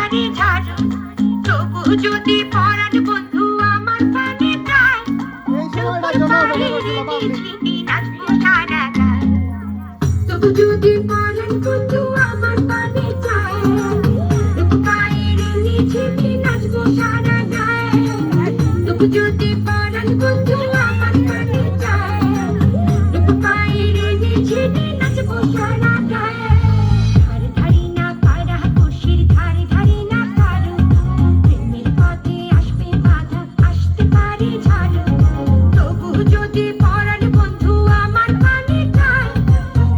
পারে ঝাড়ু, তবু যদি পরাণ বন্ধু আমার পানে চায়, নাচবো সারা গান। তবু যদি পরাণ বন্ধু আমার পানে চায়, পায়ের নিচে নাচবো সারা গান। তবু যদি পরাণ বন্ধু আমার পানে চায়, পায়ের নিচে নাচবো সারা গান। ধারে ধারি না পাড়া খুশির ধারে ধারি না কারু, প্রেমের পথে আসবে বাধা, আসতে পারে ঝাড়ু, তবু যদি পরাণ বন্ধু আমার পানে চায়,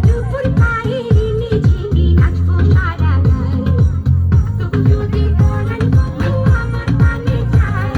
দুপুর পায়ের নিচে নাচবো সারা গান। তবু যদি পরাণ বন্ধু আমার পানে চায়,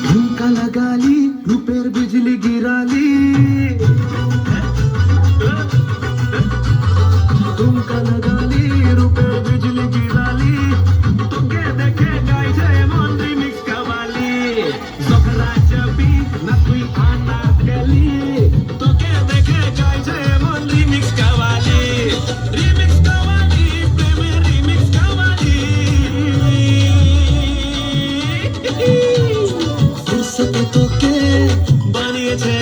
झुमका लगा ली रूपेर बिजली गिरा ली, झुमका लगा ली रूपेर बिजली गिरा ली, তোকে দেখে গাইছে মন রিমিক্স কাওয়ালি, জখরা চাবি না তুই আনা গেলি, তোকে দেখে গাইছে মন রিমিক্স কাওয়ালি, রিমিক্স কাওয়ালি প্রেমে রিমিক্স কাওয়ালি। ফুরসতে তোকে বানিয়েছে